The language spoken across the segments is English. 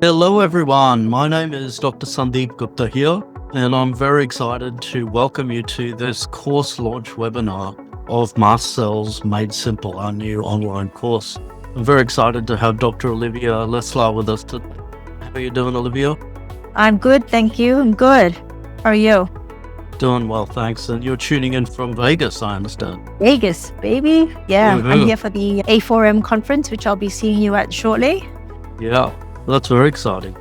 Hello everyone, my name is Dr. Sandeep Gupta here, and I'm very excited to welcome you to this course launch webinar of Mast Cells Made Simple, our new online course. I'm very excited to have Dr. Olivia Lesslar with us today. How are you doing, Olivia? I'm good, thank you. I'm good. How are you? Doing well, thanks. And you're tuning in from Vegas, I understand. Vegas, baby. Yeah, Woohoo. I'm here for the A4M conference, which I'll be seeing you at shortly. Yeah, that's very exciting.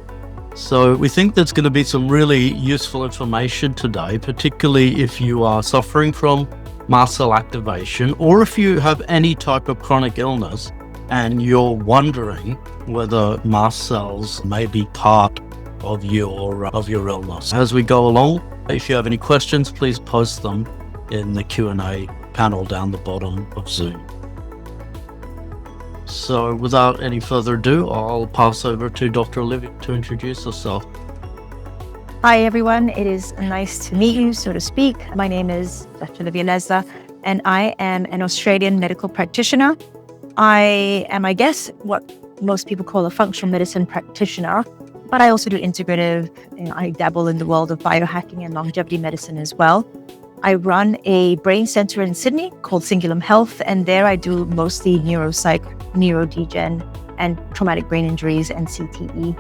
So we think there's going to be some really useful information today, particularly if you are suffering from mast cell activation, or if you have any type of chronic illness and you're wondering whether mast cells may be part of your illness. As we go along, if you have any questions, please post them in the Q&A panel down the bottom of Zoom. So without any further ado, I'll pass over to Dr. Olivia to introduce herself. Hi, everyone. It is nice to meet you, so to speak. My name is Dr. Olivia Lesslar, and I am an Australian medical practitioner. I am, I guess, what most people call a functional medicine practitioner, but I also do integrative, and I dabble in the world of biohacking and longevity medicine as well. I run a brain center in Sydney called Singulum Health, and there I do mostly neuropsych, neurodegen, and traumatic brain injuries and CTE.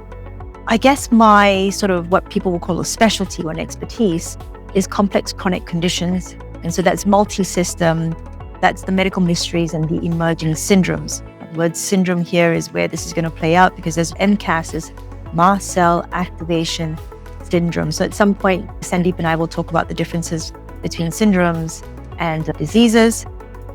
I guess my sort of what people will call a specialty or an expertise is complex chronic conditions. And so that's multi-system, that's the medical mysteries and the emerging syndromes. The word syndrome here is where this is going to play out because there's MCAS, is Mast Cell Activation Syndrome. So at some point, Sandeep and I will talk about the differences between syndromes and diseases.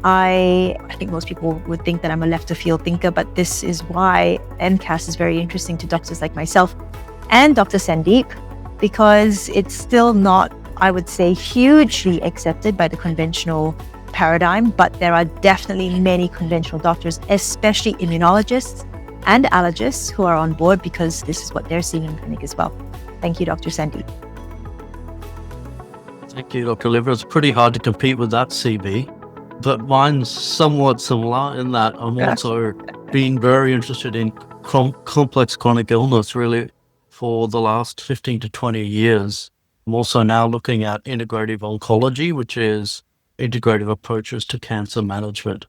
I think most people would think that I'm a left of field thinker, but this is why MCAS is very interesting to doctors like myself and Dr. Sandeep, because it's still not, I would say, hugely accepted by the conventional paradigm, but there are definitely many conventional doctors, especially immunologists and allergists, who are on board because this is what they're seeing in clinic as well. Thank you, Dr. Sandeep. Thank you, Dr. Olivia. It's pretty hard to compete with that CV, but mine's somewhat similar in that I'm also been very interested in complex chronic illness really for the last 15 to 20 years. I'm also now looking at integrative oncology, which is integrative approaches to cancer management,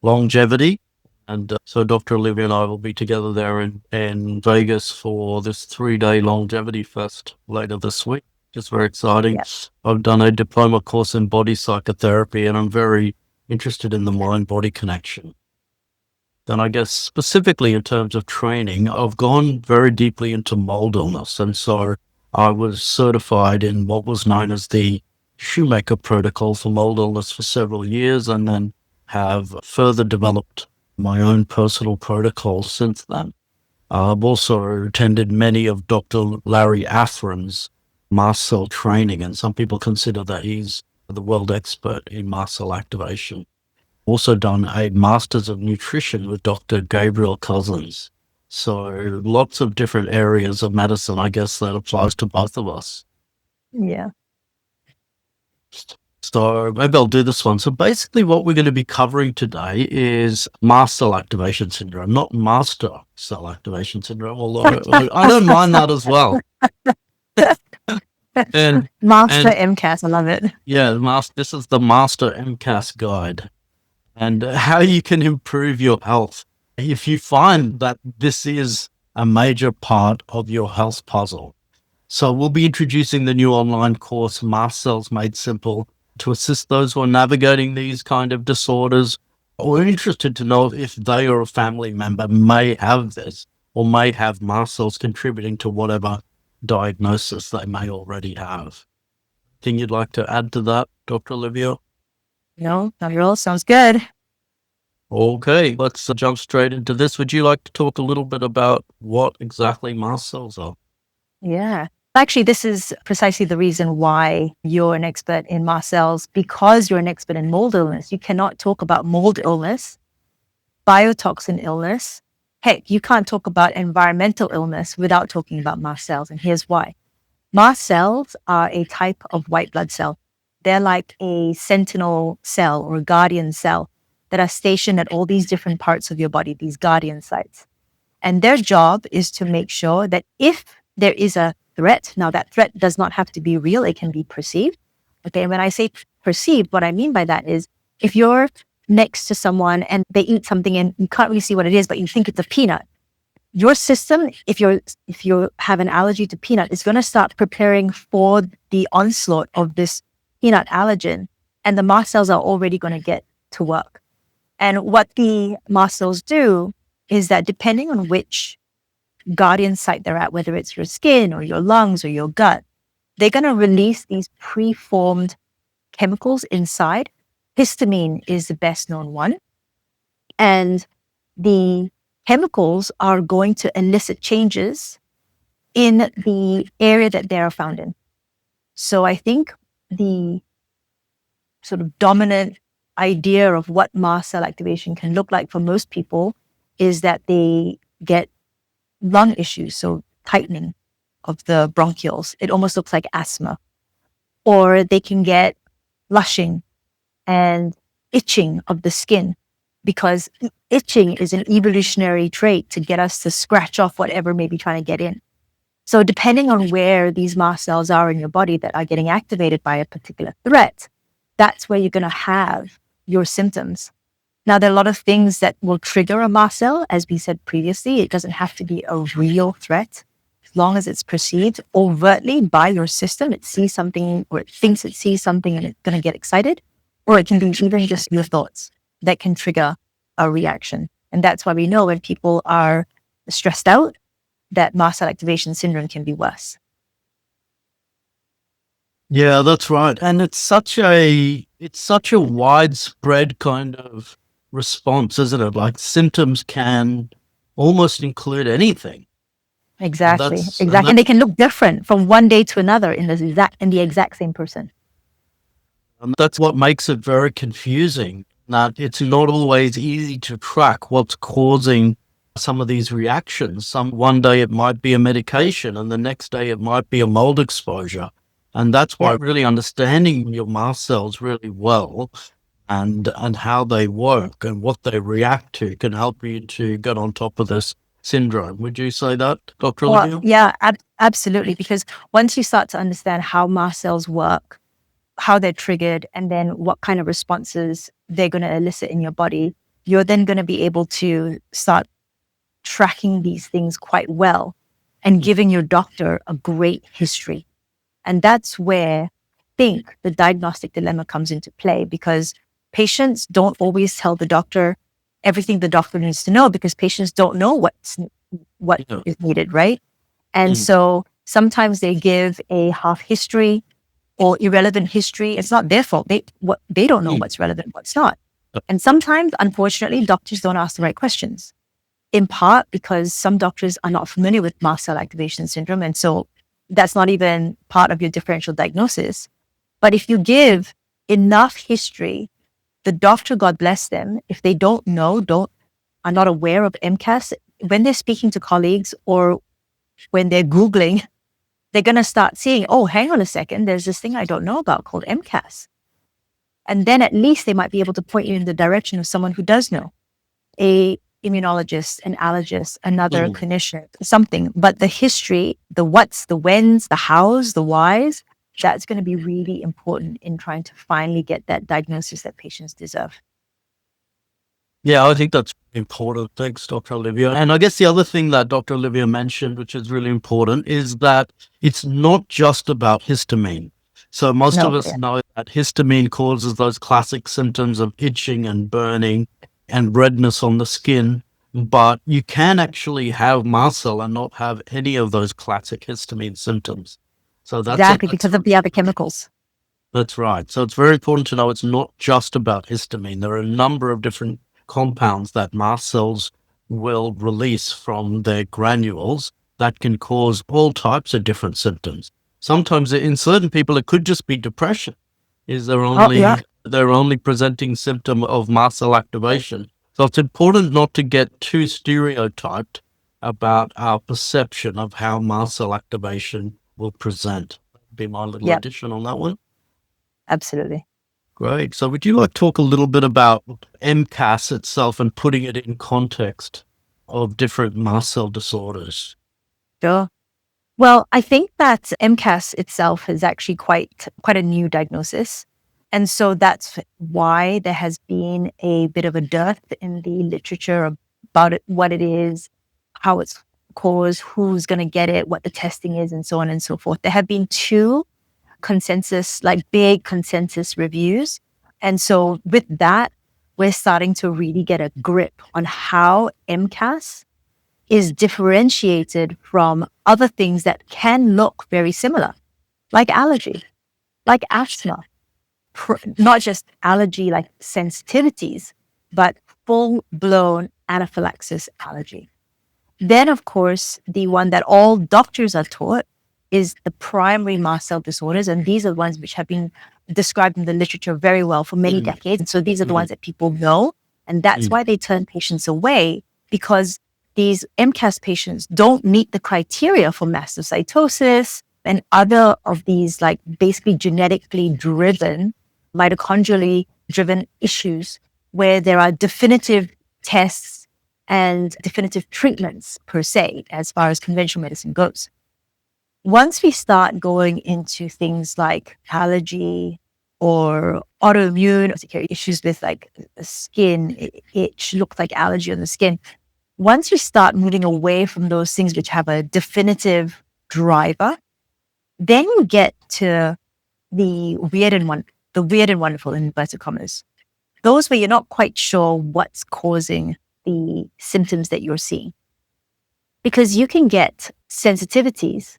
longevity. And so Dr. Olivia and I will be together there in Vegas for this 3-day longevity fest later this week. Just very exciting. Yes. I've done a diploma course in body psychotherapy, and I'm very interested in the mind-body connection. Then I guess specifically in terms of training, I've gone very deeply into mold illness. And so I was certified in what was known as the Shoemaker protocol for mold illness for several years, and then have further developed my own personal protocols since then. I've also attended many of Dr. Larry Athran's mast cell training, and some people consider that he's the world expert in mast cell activation. Also done a Masters of Nutrition with Dr. Gabriel Cousins. So lots of different areas of medicine, I guess, that applies to both of us. Yeah. So maybe I'll do this one. So basically what we're going to be covering today is Mast Cell Activation Syndrome, not Master Cell Activation Syndrome, although I don't mind that as well. Master MCAS, I love it. Yeah, this is the Master MCAS guide, and how you can improve your health if you find that this is a major part of your health puzzle. So we'll be introducing the new online course, Mast Cells Made Simple, to assist those who are navigating these kind of disorders or are interested to know if they or a family member may have this or may have mast cells contributing to whatever diagnosis they may already have. Anything you'd like to add to that, Dr. Olivia? No, not at all. Sounds good. Okay, let's jump straight into this. Would you like to talk a little bit about what exactly mast cells are? Yeah. Actually, this is precisely the reason why you're an expert in mast cells, because you're an expert in mold illness. You cannot talk about mold illness, biotoxin illness. Heck, you can't talk about environmental illness without talking about mast cells. And here's why. Mast cells are a type of white blood cell. They're like a sentinel cell or a guardian cell that are stationed at all these different parts of your body, these guardian sites. And their job is to make sure that if there is a threat, now that threat does not have to be real, it can be perceived. Okay. And when I say perceived, what I mean by that is if you're next to someone and they eat something and you can't really see what it is, but you think it's a peanut, your system, if you have an allergy to peanut, is going to start preparing for the onslaught of this peanut allergen, and the mast cells are already going to get to work. And what the mast cells do is that depending on which guardian site they're at, whether it's your skin or your lungs or your gut, they're going to release these preformed chemicals inside. Histamine is the best known one. And the chemicals are going to elicit changes in the area that they are found in. So I think the sort of dominant idea of what mast cell activation can look like for most people is that they get lung issues, so tightening of the bronchioles. It almost looks like asthma. Or they can get flushing and itching of the skin, because itching is an evolutionary trait to get us to scratch off whatever may be trying to get in. So depending on where these mast cells are in your body that are getting activated by a particular threat, that's where you're going to have your symptoms. Now, there are a lot of things that will trigger a mast cell. As we said previously, it doesn't have to be a real threat. As long as it's perceived overtly by your system, it sees something or it thinks it sees something and it's going to get excited. Or it can be even just your thoughts that can trigger a reaction. And that's why we know when people are stressed out, that mast cell activation syndrome can be worse. Yeah, that's right. And it's such a widespread kind of response, isn't it? Like symptoms can almost include anything. Exactly. And they can look different from one day to another in the exact same person. And that's what makes it very confusing, that it's not always easy to track what's causing some of these reactions. One day it might be a medication and the next day it might be a mold exposure. And that's why really understanding your mast cells really well and how they work and what they react to can help you to get on top of this syndrome. Would you say that, Dr. Olivia? Yeah, absolutely. Because once you start to understand how mast cells work, how they're triggered, and then what kind of responses they're going to elicit in your body, you're then going to be able to start tracking these things quite well and giving your doctor a great history. And that's where I think the diagnostic dilemma comes into play, because patients don't always tell the doctor everything the doctor needs to know, because patients don't know what is needed, right? And so sometimes they give a half history or irrelevant history. It's not their fault. They don't know what's relevant, what's not. And sometimes, unfortunately, doctors don't ask the right questions, in part because some doctors are not familiar with mast cell activation syndrome. And so that's not even part of your differential diagnosis. But if you give enough history, the doctor, God bless them, if they don't know, are not aware of MCAS, when they're speaking to colleagues or when they're Googling, they're going to start seeing, oh, hang on a second, there's this thing I don't know about called MCAS. And then at least they might be able to point you in the direction of someone who does know, a immunologist, an allergist, another clinician, something. But the history, the whats, the whens, the hows, the whys, that's going to be really important in trying to finally get that diagnosis that patients deserve. Yeah, I think that's important. Thanks, Dr. Olivia. And I guess the other thing that Dr. Olivia mentioned, which is really important, is that it's not just about histamine. So most of us know that histamine causes those classic symptoms of itching and burning and redness on the skin. But you can actually have mast cell and not have any of those classic histamine symptoms. So that's because of the other chemicals. That's right. So it's very important to know it's not just about histamine. There are a number of different compounds that mast cells will release from their granules that can cause all types of different symptoms. Sometimes in certain people, it could just be depression. They're only presenting symptom of mast cell activation. So it's important not to get too stereotyped about our perception of how mast cell activation will present. That'd be my little addition on that one. Absolutely. Great. So would you like to talk a little bit about MCAS itself and putting it in context? of different mast cell disorders? Sure. Well, I think that MCAS itself is actually quite a new diagnosis. And so that's why there has been a bit of a dearth in the literature about it, what it is, how it's caused, who's going to get it, what the testing is, and so on and so forth. There have been two big consensus reviews. And so with that, we're starting to really get a grip on how MCAS is differentiated from other things that can look very similar, like allergy, like asthma, not just allergy like sensitivities, but full-blown anaphylaxis allergy. Then, of course, the one that all doctors are taught is the primary mast cell disorders. And these are the ones which have been described in the literature very well for many decades. And so these are the ones that people know. And that's why they turn patients away, because these MCAS patients don't meet the criteria for mastocytosis and other of these like basically genetically driven, mitochondrially driven issues where there are definitive tests and definitive treatments per se, as far as conventional medicine goes. Once we start going into things like allergy or autoimmune issues with like skin, itch, look like allergy on the skin, once you start moving away from those things which have a definitive driver, then you get to the weird and wonderful, in inverted commas. Those where you're not quite sure what's causing the symptoms that you're seeing. Because you can get sensitivities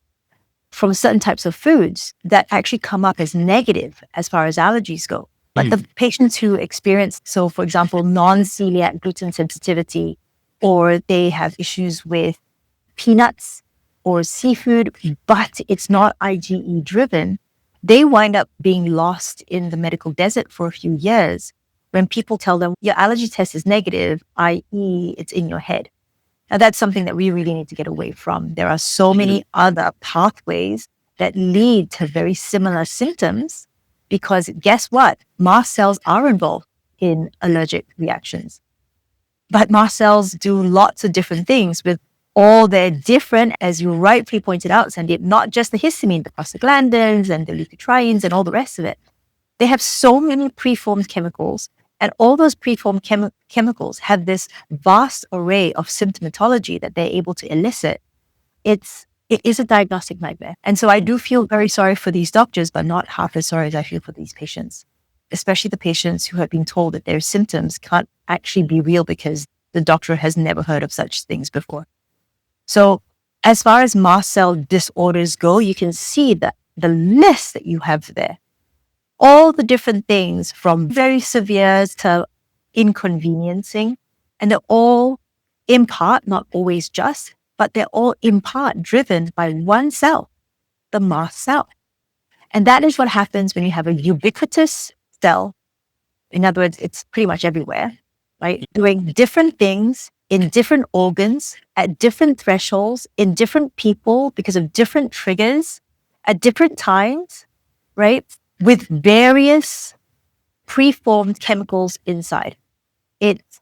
from certain types of foods that actually come up as negative as far as allergies go. Like the patients who experience, so for example, non-celiac gluten sensitivity, or they have issues with peanuts or seafood, but it's not IgE driven, they wind up being lost in the medical desert for a few years when people tell them your allergy test is negative, i.e. it's in your head. Now that's something that we really need to get away from. There are so many other pathways that lead to very similar symptoms, because guess what? Mast cells are involved in allergic reactions. But mast cells do lots of different things with all their different, as you rightfully pointed out, Sandeep, not just the histamine, the prostaglandins and the leukotrienes and all the rest of it. They have so many preformed chemicals, and all those preformed chemicals have this vast array of symptomatology that they're able to elicit. It is a diagnostic nightmare. And so I do feel very sorry for these doctors, but not half as sorry as I feel for these patients, especially the patients who have been told that their symptoms can't actually be real because the doctor has never heard of such things before. So as far as mast cell disorders go, you can see that the list that you have there, all the different things from very severe to inconveniencing, and they're all in part, not always just, but they're all in part driven by one cell, the mast cell. And that is what happens when you have a ubiquitous cell. In other words, it's pretty much everywhere, right? Doing different things in different organs at different thresholds in different people because of different triggers at different times, right? With various preformed chemicals inside. It's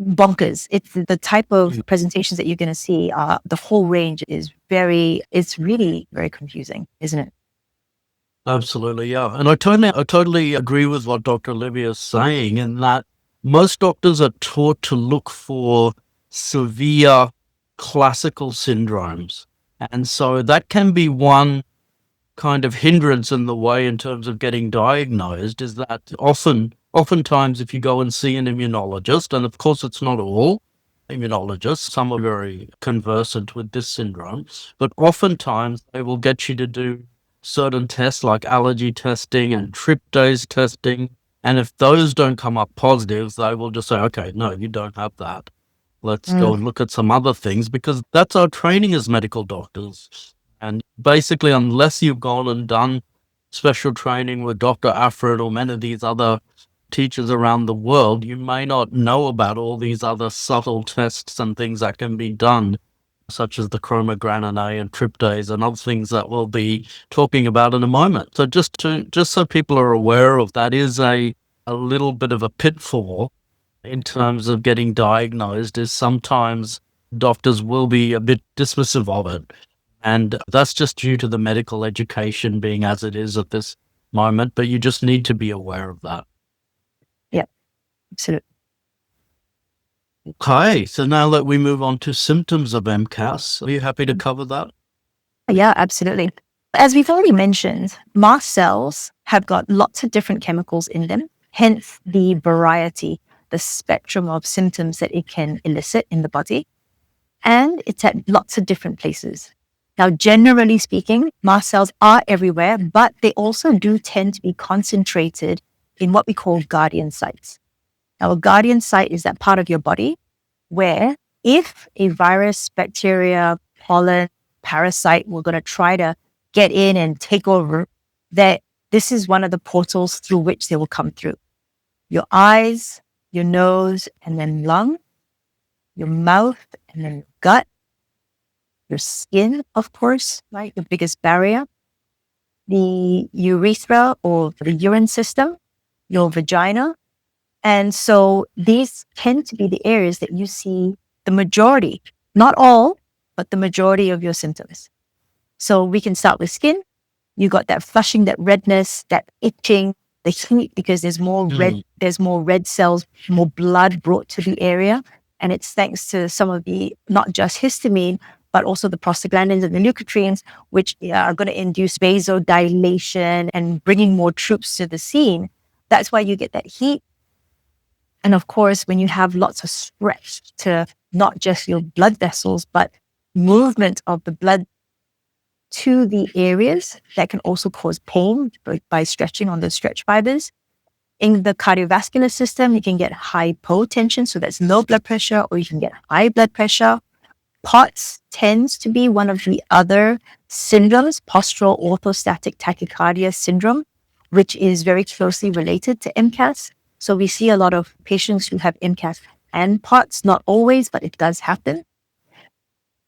bonkers. It's the type of presentations that you're going to see. The whole range is it's really very confusing, isn't it? Absolutely, yeah. And I totally agree with what Dr. Olivia is saying, in that most doctors are taught to look for severe classical syndromes. And so that can be one kind of hindrance in the way in terms of getting diagnosed, is that oftentimes if you go and see an immunologist, and of course it's not all immunologists, some are very conversant with this syndrome, but oftentimes they will get you to do certain tests like allergy testing and tryptase testing. And if those don't come up positive, they will just say, okay, no, you don't have that. Let's go and look at some other things, because that's our training as medical doctors. And basically, unless you've gone and done special training with Dr. Afrin or many of these other teachers around the world, you may not know about all these other subtle tests and things that can be done, such as the chromogranin A and tryptase and other things that we'll be talking about in a moment. So just so people are aware of, that is a little bit of a pitfall in terms of getting diagnosed is sometimes doctors will be a bit dismissive of it. And that's just due to the medical education being as it is at this moment, but you just need to be aware of that. Yeah, absolutely. Okay, so now that we move on to symptoms of MCAS, are you happy to cover that? Yeah, absolutely. As we've already mentioned, mast cells have got lots of different chemicals in them, hence the variety, the spectrum of symptoms that it can elicit in the body. And it's at lots of different places. Now, generally speaking, mast cells are everywhere, but they also do tend to be concentrated in what we call guardian sites. Now, a guardian site is that part of your body where if a virus, bacteria, pollen, parasite were going to try to get in and take over, that this is one of the portals through which they will come through. Your eyes, your nose, and then lung, your mouth, and then gut, your skin, of course, right? Your biggest barrier, the urethra or the urine system, your vagina. And so these tend to be the areas that you see the majority, not all, but the majority of your symptoms. So we can start with skin. You got that flushing, that redness, that itching, the heat, because there's more red cells, more blood brought to the area. And it's thanks to some of the, not just histamine, but also the prostaglandins and the leukotrienes, which are going to induce vasodilation and bringing more troops to the scene. That's why you get that heat. And of course, when you have lots of stretch to not just your blood vessels, but movement of the blood to the areas, that can also cause pain by stretching on the stretch fibers. In the cardiovascular system, you can get hypotension, so that's low blood pressure, or you can get high blood pressure. POTS tends to be one of the other syndromes, postural orthostatic tachycardia syndrome, which is very closely related to MCAS. So we see a lot of patients who have MCAS and POTS, not always, but it does happen.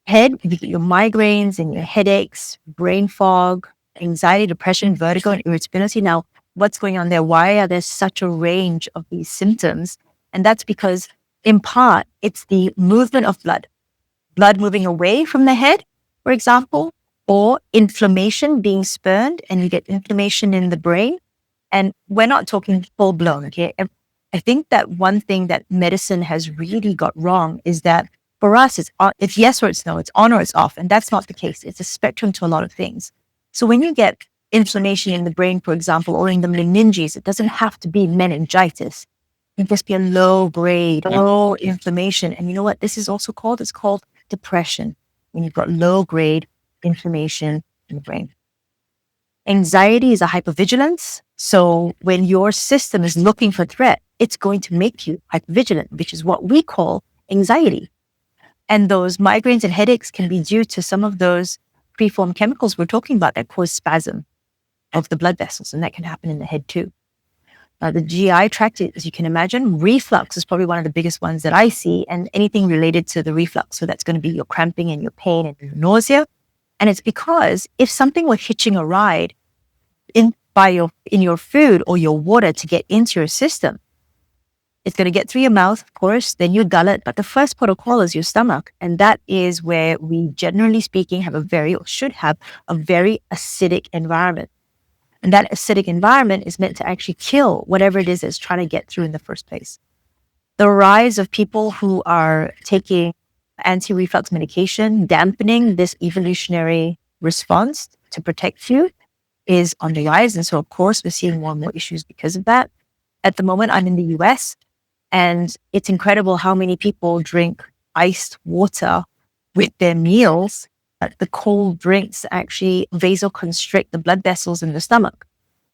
Head, you get your migraines and your headaches, brain fog, anxiety, depression, vertigo, and irritability. Now, what's going on there? Why are there such a range of these symptoms? And that's because, in part, it's the movement of blood moving away from the head, for example, or inflammation being spurned, and you get inflammation in the brain. And we're not talking full blown, okay? I think that one thing that medicine has really got wrong is that for us, it's yes or it's no, it's on or it's off. And that's not the case. It's a spectrum to a lot of things. So when you get inflammation in the brain, for example, or in the meninges, it doesn't have to be meningitis. It can just be a low grade, low inflammation. And you know what this is also called? It's called depression, when you've got low grade inflammation in the brain. Anxiety is a hypervigilance. So when your system is looking for threat, it's going to make you hypervigilant, which is what we call anxiety. And those migraines and headaches can be due to some of those preformed chemicals we're talking about that cause spasm of the blood vessels. And that can happen in the head too. The GI tract, as you can imagine, reflux is probably one of the biggest ones that I see, and anything related to the reflux. So that's going to be your cramping and your pain and your nausea. And it's because if something were hitching a ride in your food or your water to get into your system, it's going to get through your mouth, of course, then your gullet. But the first protocol is your stomach. And that is where we, generally speaking, should have a very acidic environment. And that acidic environment is meant to actually kill whatever it is that's trying to get through in the first place. The rise of people who are taking anti-reflux medication, dampening this evolutionary response to protect you, is on the rise. And so, of course, we're seeing more and more issues because of that. At the moment, I'm in the US, and it's incredible how many people drink iced water with their meals. The cold drinks actually vasoconstrict the blood vessels in the stomach.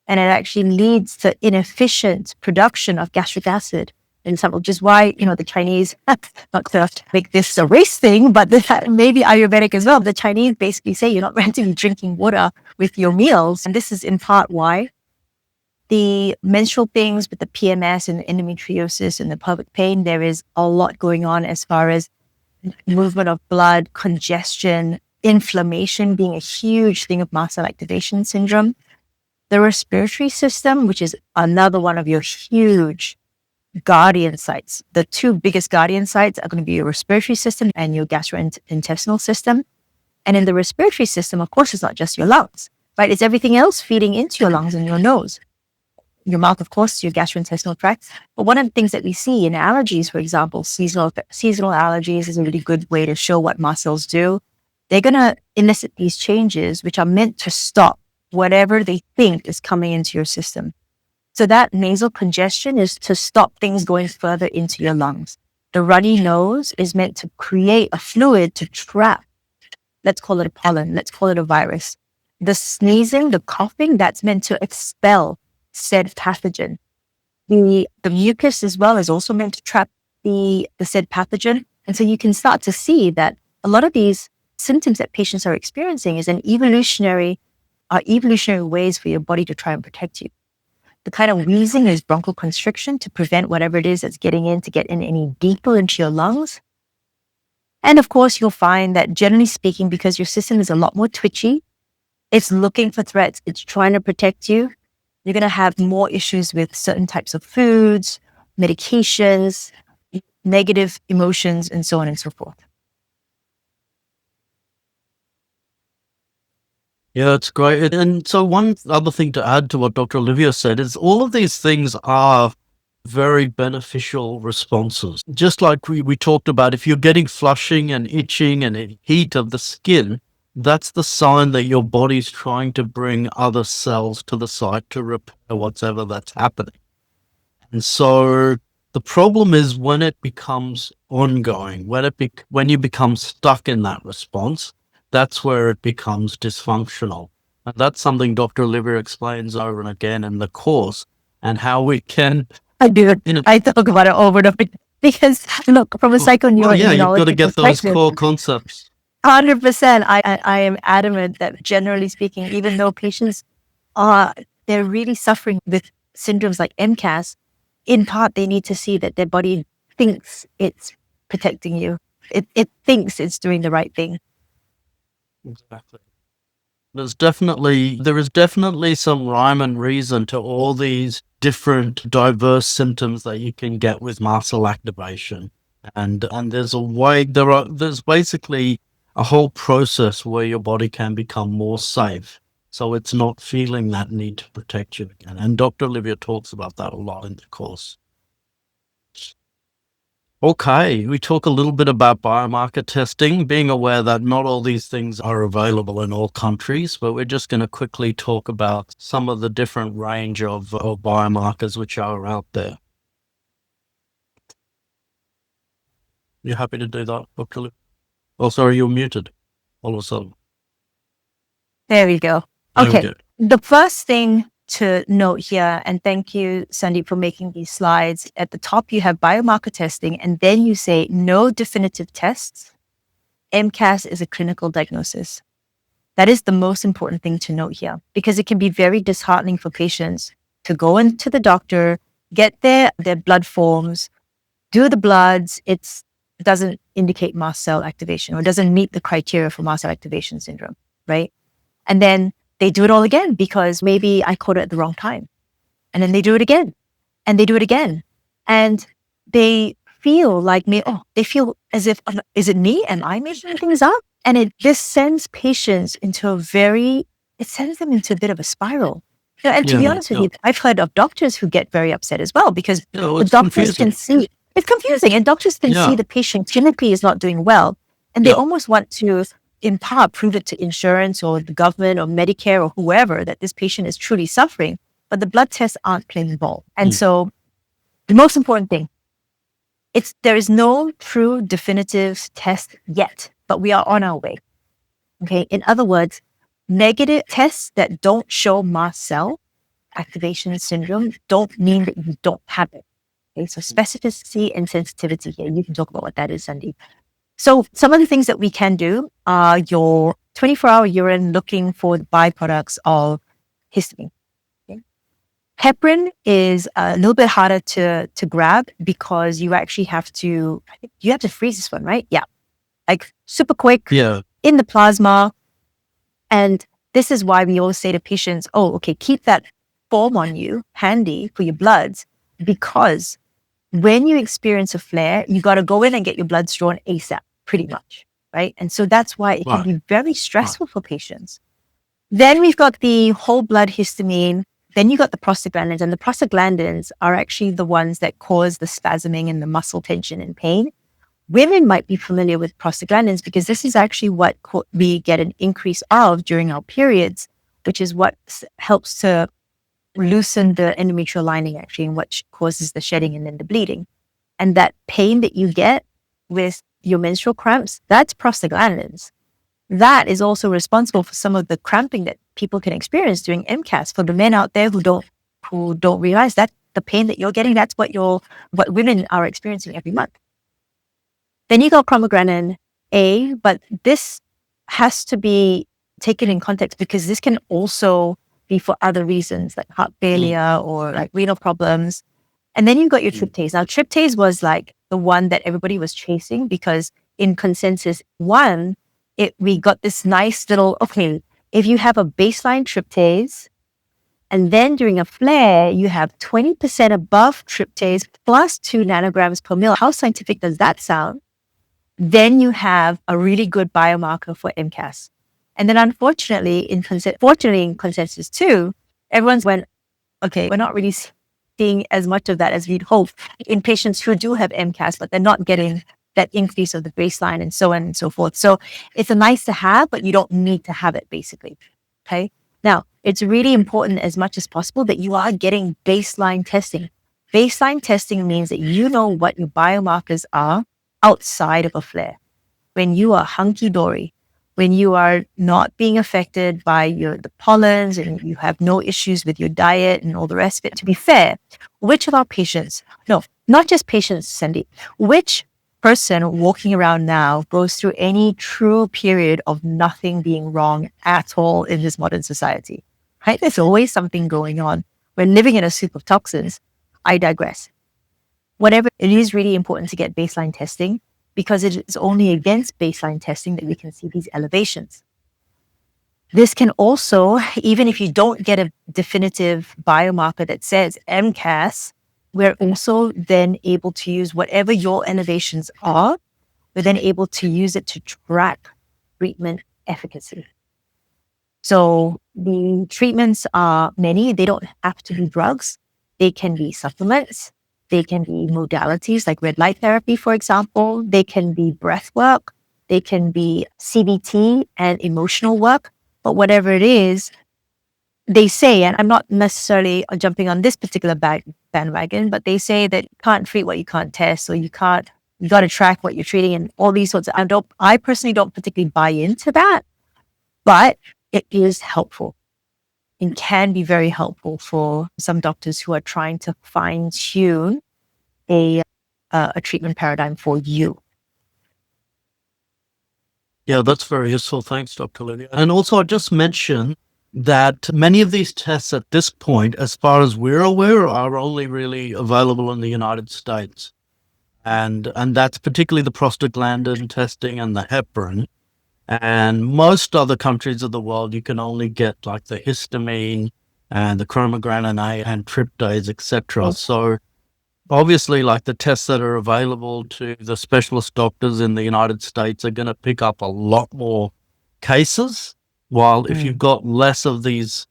And it actually leads to inefficient production of gastric acid in some, which is why, the Chinese, not to make this a race thing, but maybe Ayurvedic as well. The Chinese basically say you're not meant to be drinking water with your meals. And this is in part why the menstrual things with the PMS and the endometriosis and the pelvic pain, there is a lot going on as far as movement of blood, congestion, inflammation being a huge thing of Mast Cell Activation Syndrome. The respiratory system, which is another one of your huge guardian sites. The two biggest guardian sites are going to be your respiratory system and your gastrointestinal system. And in the respiratory system, of course, it's not just your lungs, right? It's everything else feeding into your lungs and your nose. Your mouth, of course, your gastrointestinal tract. But one of the things that we see in allergies, for example, seasonal allergies is a really good way to show what mast cells do. They're going to elicit these changes, which are meant to stop whatever they think is coming into your system. So that nasal congestion is to stop things going further into your lungs. The runny nose is meant to create a fluid to trap. Let's call it a pollen. Let's call it a virus. The sneezing, the coughing, that's meant to expel said pathogen. The mucus as well is also meant to trap the said pathogen. And so you can start to see that a lot of these symptoms that patients are experiencing is evolutionary ways for your body to try and protect you. The kind of wheezing is bronchoconstriction to prevent whatever it is that's getting in to get in any deeper into your lungs. And of course, you'll find that generally speaking, because your system is a lot more twitchy, it's looking for threats, it's trying to protect you, you're going to have more issues with certain types of foods, medications, negative emotions, and so on and so forth. Yeah, it's great. And so one other thing to add to what Dr. Olivia said is all of these things are very beneficial responses. Just like we talked about, if you're getting flushing and itching and heat of the skin, that's the sign that your body's trying to bring other cells to the site to repair whatever that's happening. And so the problem is when it becomes ongoing, when you become stuck in that response, that's where it becomes dysfunctional. And that's something Dr. Olivia explains over and again in the course, and how we can... I do. I talk about it over and over because, look, from a psychoneuroimmunology you've got to get those core concepts. 100%. I am adamant that generally speaking, even though patients they're really suffering with syndromes like MCAS, in part, they need to see that their body thinks it's protecting you. It thinks it's doing the right thing. Exactly. There is definitely some rhyme and reason to all these different diverse symptoms that you can get with mast cell activation. And there's basically a whole process where your body can become more safe. So it's not feeling that need to protect you again. And Dr. Olivia talks about that a lot in the course. Okay, we talk a little bit about biomarker testing, being aware that not all these things are available in all countries, but we're just going to quickly talk about some of the different range of biomarkers which are out there. You happy to do that, Dr. Olivia? Oh, sorry, you're muted all of a sudden. There we go. Okay, the first thing to note here, and thank you, Sandeep, for making these slides. At the top, you have biomarker testing, and then you say no definitive tests. MCAS is a clinical diagnosis. That is the most important thing to note here, because it can be very disheartening for patients to go into the doctor, get their blood forms, do the bloods. It doesn't indicate mast cell activation, or doesn't meet the criteria for mast cell activation syndrome, right? And then they do it all again because maybe I caught it at the wrong time. And then they do it again and they do it again. And they feel like they feel as if, is it me? Am I making things up? And this sends patients into it sends them into a bit of a spiral. And to be honest with you, I've heard of doctors who get very upset as well because the doctors can see, it's confusing, and doctors can see the patient clinically is not doing well. And they almost want to, in part, prove it to insurance or the government or Medicare or whoever that this patient is truly suffering, but the blood tests aren't playing ball. And so the most important thing, there is no true definitive test yet, but we are on our way. Okay. In other words, negative tests that don't show mast cell activation syndrome don't mean that you don't have it. Okay. So specificity and sensitivity here. You can talk about what that is, Sandeep. So some of the things that we can do are your 24-hour urine looking for the byproducts of histamine. Okay. Heparin is a little bit harder to grab because you actually have to freeze this one, right? Yeah. Like super quick in the plasma. And this is why we always say to patients, keep that form on you handy for your bloods, because when you experience a flare, you got to go in and get your bloods drawn ASAP, pretty much, right? And so that's why it can be very stressful for patients. Then we've got the whole blood histamine. Then you got the prostaglandins, and the prostaglandins are actually the ones that cause the spasming and the muscle tension and pain. Women might be familiar with prostaglandins because this is actually what we get an increase of during our periods, which is what helps to loosen the endometrial lining actually, and what causes the shedding and then the bleeding. And that pain that you get with your menstrual cramps, that's prostaglandins. That is also responsible for some of the cramping that people can experience during MCAS. For the men out there who don't realize that the pain that you're getting, that's what women are experiencing every month. Then you got chromogranin A, but this has to be taken in context because this can also be for other reasons like heart failure or like renal problems. And then you got your tryptase. Now, tryptase was like the one that everybody was chasing because in consensus one, we got this nice little, okay, if you have a baseline tryptase and then during a flare, you have 20% above tryptase plus 2 nanograms per mil. How scientific does that sound? Then you have a really good biomarker for MCAS. And then unfortunately, in consensus too, everyone's went, okay, we're not really seeing as much of that as we'd hope in patients who do have MCAS, but they're not getting that increase of the baseline and so on and so forth. So it's a nice to have, but you don't need to have it basically. Okay. Now, it's really important as much as possible that you are getting baseline testing. Baseline testing means that you know what your biomarkers are outside of a flare. When you are hunky-dory, when you are not being affected by the pollens and you have no issues with your diet and all the rest of it. To be fair, which of our patients, no, not just patients, Sandeep, which person walking around now goes through any true period of nothing being wrong at all in this modern society, right? There's always something going on. We're living in a soup of toxins. I digress. Whatever, it is really important to get baseline testing because it is only against baseline testing that we can see these elevations. This can also, even if you don't get a definitive biomarker that says MCAS, we're also then able to use whatever your elevations are, we're then able to use it to track treatment efficacy. So the treatments are many. They don't have to be drugs. They can be supplements. They can be modalities like red light therapy, for example. They can be breath work. They can be CBT and emotional work. But whatever it is, they say, and I'm not necessarily jumping on this particular bandwagon, but they say that you can't treat what you can't test, or you got to track what you're treating and all these sorts of, I personally don't particularly buy into that, but it is helpful and can be very helpful for some doctors who are trying to fine tune a treatment paradigm for you. Yeah, that's very useful. Thanks, Dr. Olivia. And also, I just mentioned that many of these tests at this point, as far as we're aware, are only really available in the United States. And that's particularly the prostaglandin testing and the heparin. And most other countries of the world, you can only get like the histamine and the chromogranin A and tryptase, etc. So obviously, like the tests that are available to the specialist doctors in the United States are going to pick up a lot more cases. While if you've got less of these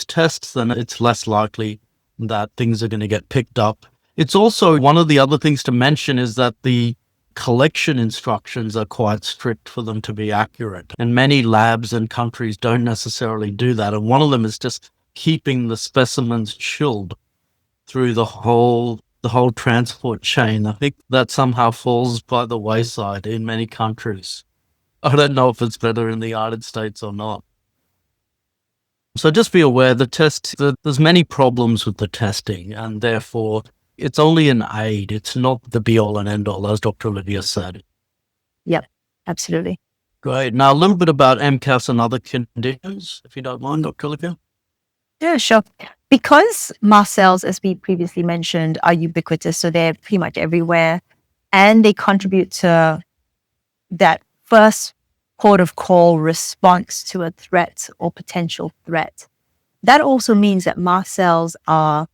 tests, then it's less likely that things are going to get picked up. It's also one of the other things to mention is that the collection instructions are quite strict for them to be accurate. And many labs and countries don't necessarily do that. And one of them is just keeping the specimens chilled through the whole transport chain. I think that somehow falls by the wayside in many countries. I don't know if it's better in the United States or not. So just be aware there's many problems with the testing, and therefore it's only an aid. It's not the be all and end all, as Dr. Olivia said. Yep, absolutely. Great. Now, a little bit about MCAS and other conditions, if you don't mind, Dr. Olivia. Yeah, sure. Because mast cells, as we previously mentioned, are ubiquitous, so they're pretty much everywhere, and they contribute to that first port of call response to a threat or potential threat. That also means that mast cells are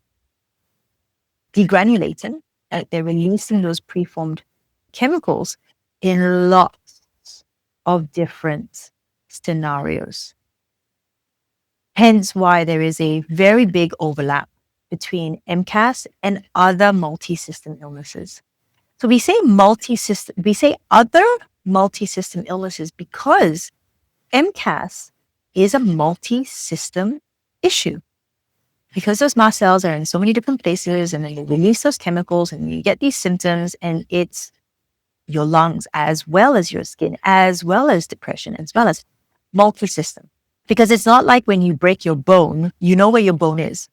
degranulating, they're releasing those preformed chemicals in lots of different scenarios. Hence why there is a very big overlap between MCAS and other multi-system illnesses. So we say other multi-system illnesses because MCAS is a multi-system issue. Because those mast cells are in so many different places and then they release those chemicals and you get these symptoms, and it's your lungs as well as your skin, as well as depression, as well as multi-system. Because it's not like when you break your bone, you know where your bone is.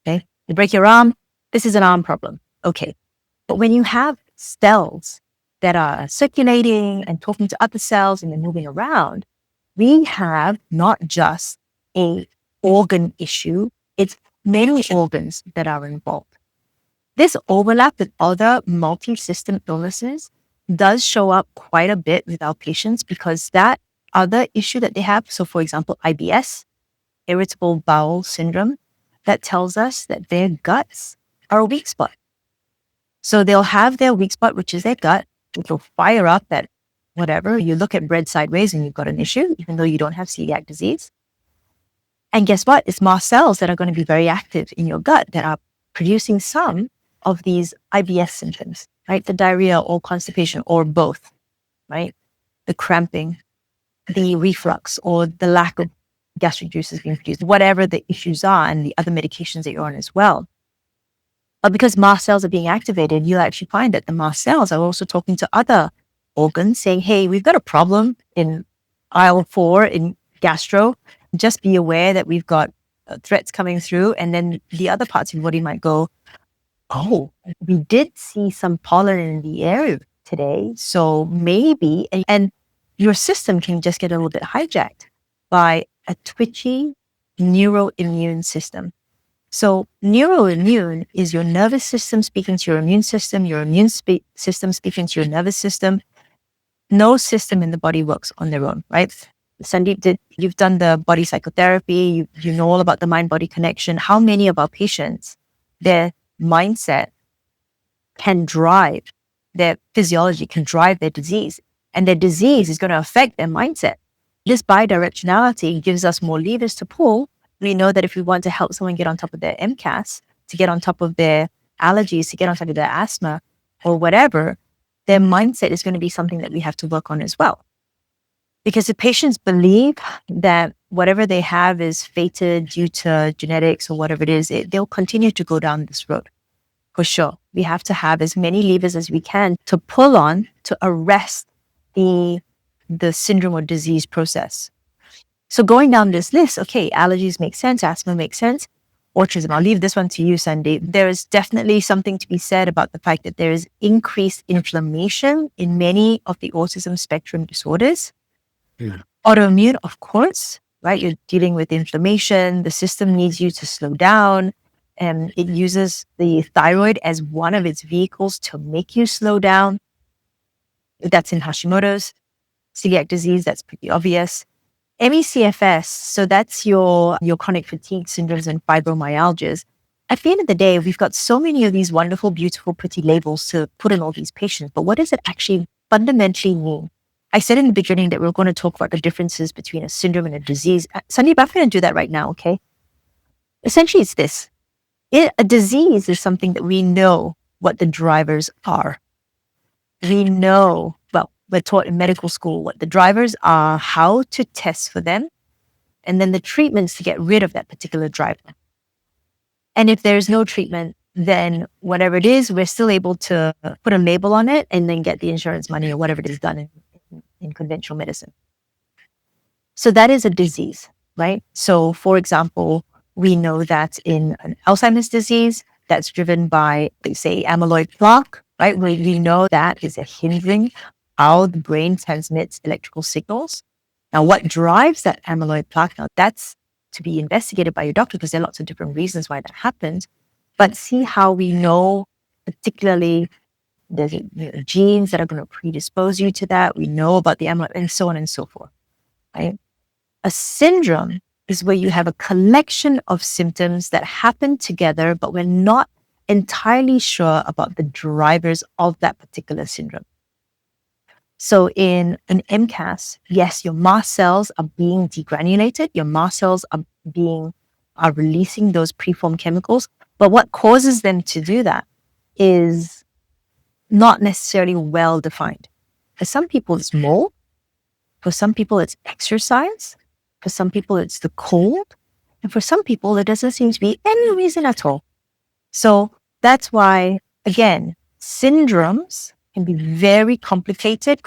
Okay. You break your arm, this is an arm problem. Okay. But when you have cells that are circulating and talking to other cells and they're moving around, we have not just an organ issue, it's many organs that are involved. This overlap with other multi-system illnesses does show up quite a bit with our patients because that other issue that they have, so for example, IBS, irritable bowel syndrome, that tells us that their guts are a weak spot. So they'll have their weak spot, which is their gut, which will fire up at whatever. You look at bread sideways and you've got an issue, even though you don't have celiac disease. And guess what? It's mast cells that are going to be very active in your gut that are producing some of these IBS symptoms, right? The diarrhea or constipation or both, right? The cramping, the reflux, or the lack of gastric juices being produced, whatever the issues are, and the other medications that you're on as well. But because mast cells are being activated, you'll actually find that the mast cells are also talking to other organs saying, hey, we've got a problem in IL-4 in gastro. Just be aware that we've got threats coming through. And then the other parts of your body might go, oh, we did see some pollen in the air today. So maybe, and your system can just get a little bit hijacked by a twitchy neuro-immune system. So neuro-immune is your nervous system speaking to your immune system system speaking to your nervous system. No system in the body works on their own, right? Sandeep, you've done the body psychotherapy, you know all about the mind-body connection. How many of our patients, their mindset can drive, their physiology can drive their disease, and their disease is going to affect their mindset. This bidirectionality gives us more levers to pull. We know that if we want to help someone get on top of their MCAS, to get on top of their allergies, to get on top of their asthma or whatever, their mindset is going to be something that we have to work on as well. Because if patients believe that whatever they have is fated due to genetics or whatever it is, they'll continue to go down this road. For sure. We have to have as many levers as we can to pull on to arrest the syndrome or disease process. So going down this list, okay, allergies make sense, asthma makes sense, autism. I'll leave this one to you, Sandeep. There is definitely something to be said about the fact that there is increased inflammation in many of the autism spectrum disorders. Yeah. Autoimmune, of course, right? You're dealing with inflammation. The system needs you to slow down. And it uses the thyroid as one of its vehicles to make you slow down. That's in Hashimoto's. Celiac disease, that's pretty obvious. ME/CFS, so that's your chronic fatigue syndromes and fibromyalgias. At the end of the day, we've got so many of these wonderful, beautiful, pretty labels to put in all these patients, but what does it actually fundamentally mean? I said in the beginning that we're going to talk about the differences between a syndrome and a disease. Sandeep, I'm going to do that right now, okay? Essentially, it's this. A disease is something that we know what the drivers are. We know, well, we're taught in medical school what the drivers are, how to test for them, and then the treatments to get rid of that particular driver. And if there's no treatment, then whatever it is, we're still able to put a label on it and then get the insurance money or whatever it is done in conventional medicine. So that is a disease, right? So for example, we know that in an Alzheimer's disease, that's driven by, say, amyloid plaque, right? We know that is a hindering how the brain transmits electrical signals. Now, what drives that amyloid plaque? Now, that's to be investigated by your doctor because there are lots of different reasons why that happens. But see how we know, particularly, there's genes that are going to predispose you to that. We know about the amyloid and so on and so forth, right? A syndrome is where you have a collection of symptoms that happen together, but we're not entirely sure about the drivers of that particular syndrome. So in an MCAS, yes, your mast cells are being degranulated, your mast cells are releasing those preformed chemicals, but what causes them to do that is not necessarily well defined. For some people, it's mold. For some people, it's exercise. For some people, it's the cold. And for some people, there doesn't seem to be any reason at all. So that's why, again, syndromes can be very complicated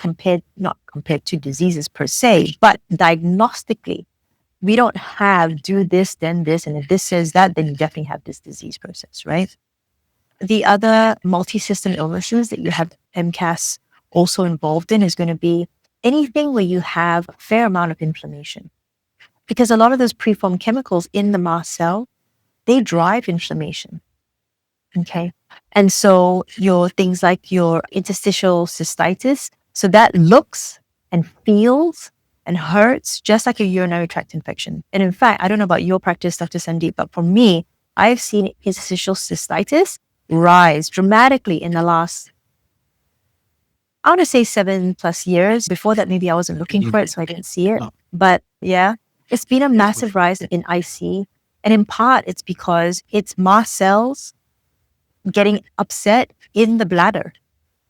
not compared to diseases per se, but diagnostically, we don't have do this, then this, and if this says that, then you definitely have this disease process, right? The other multi-system illnesses that you have MCAS also involved in is going to be anything where you have a fair amount of inflammation. Because a lot of those preformed chemicals in the mast cell, they drive inflammation. Okay. And so your things like your interstitial cystitis, so that looks and feels and hurts just like a urinary tract infection. And in fact, I don't know about your practice, Dr. Sandeep, but for me, I've seen interstitial cystitis rise dramatically in the last, I want to say 7+ years. Before that, maybe I wasn't looking for it, so I didn't see it. But yeah, it's been a massive rise in IC. And in part, it's because it's mast cells getting upset in the bladder.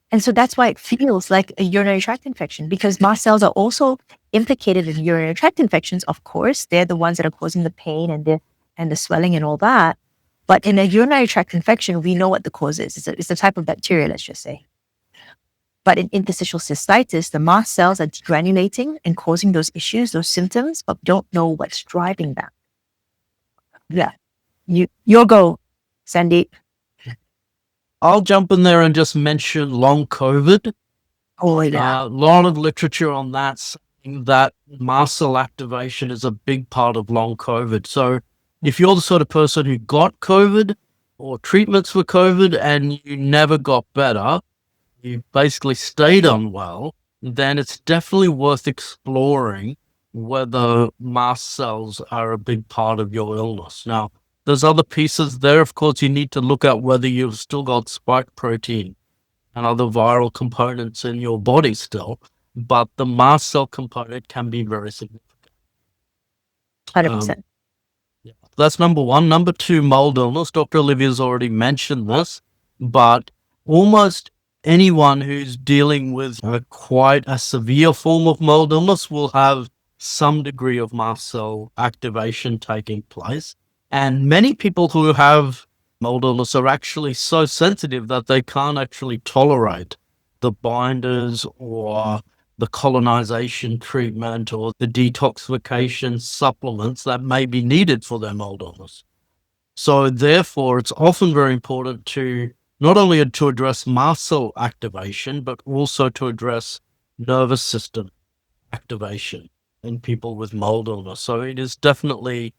And so that's why it feels like a urinary tract infection, because mast cells are also implicated in urinary tract infections. Of course, they're the ones that are causing the pain and the swelling and all that. But in a urinary tract infection, we know what the cause is. It's a type of bacteria, let's just say. But in interstitial cystitis, the mast cells are degranulating and causing those issues, those symptoms, but don't know what's driving that. Yeah. Your go, Sandeep. I'll jump in there and just mention long COVID. Oh, yeah. A lot of literature on that, saying that mast cell activation is a big part of long COVID. So if you're the sort of person who got COVID or treatments for COVID and you never got better, you basically stayed unwell, then it's definitely worth exploring whether mast cells are a big part of your illness. Now, there's other pieces there. Of course, you need to look at whether you've still got spike protein and other viral components in your body still, but the mast cell component can be very significant. 100%. That's number one. Number two, mold illness. Dr. Olivia's already mentioned this, but almost anyone who's dealing with quite a severe form of mold illness will have some degree of mast cell activation taking place. And many people who have mold illness are actually so sensitive that they can't actually tolerate the binders or the colonization treatment or the detoxification supplements that may be needed for their mold illness. So therefore, it's often very important to not only to address mast cell activation, but also to address nervous system activation in people with mold illness. So it is definitely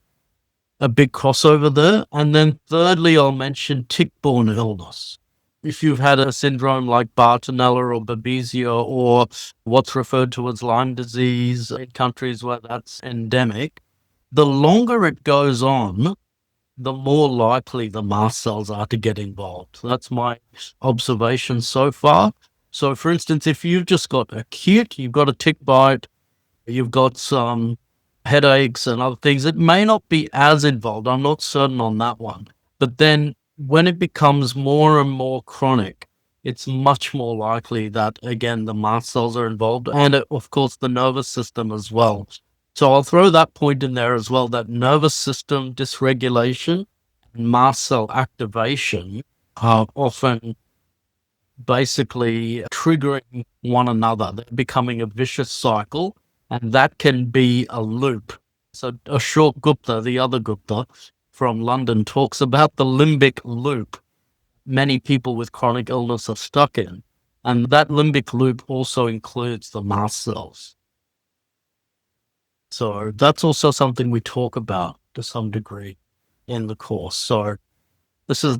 a big crossover there. And then thirdly, I'll mention tick-borne illness. If you've had a syndrome like Bartonella or Babesia or what's referred to as Lyme disease in countries where that's endemic, the longer it goes on, the more likely the mast cells are to get involved. That's my observation so far. So for instance, if you've just got acute, you've got a tick bite, you've got some headaches and other things, it may not be as involved. I'm not certain on that one. But then when it becomes more and more chronic, it's much more likely that, again, the mast cells are involved and, of course, the nervous system as well. So I'll throw that point in there as well, that nervous system dysregulation and mast cell activation are often basically triggering one another. They're becoming a vicious cycle, and that can be a loop. So Ashok Gupta, the other Gupta from London, talks about the limbic loop many people with chronic illness are stuck in. And that limbic loop also includes the mast cells. So that's also something we talk about to some degree in the course. So this is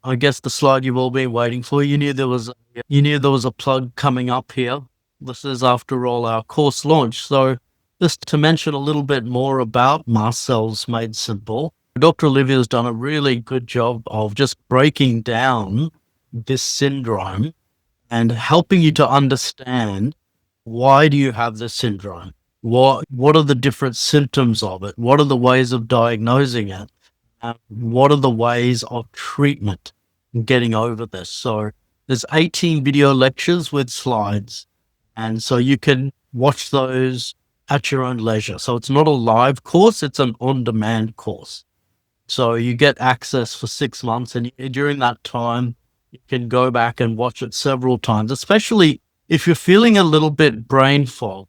I guess the slide you've all been waiting for. You knew there was a plug coming up here. This is, after all, our course launch. So just to mention a little bit more about Mast Cells Made Simple. Dr. Olivia has done a really good job of just breaking down this syndrome and helping you to understand, why do you have this syndrome? What are the different symptoms of it? What are the ways of diagnosing it? What are the ways of treatment and getting over this? So there's 18 video lectures with slides. And so you can watch those at your own leisure. So it's not a live course, it's an on-demand course. So you get access for 6 months, and during that time, you can go back and watch it several times, especially if you're feeling a little bit brain fog.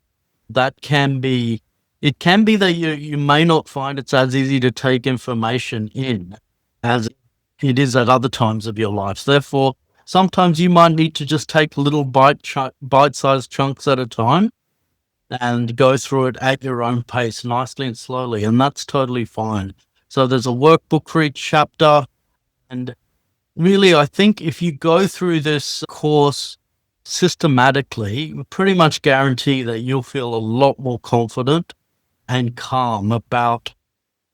It can be that you may not find it's as easy to take information in as it is at other times of your life. Therefore, sometimes you might need to just take little bite-sized chunks at a time and go through it at your own pace, nicely and slowly, and that's totally fine. So there's a workbook for each chapter, and really, I think if you go through this course systematically, we pretty much guarantee that you'll feel a lot more confident and calm about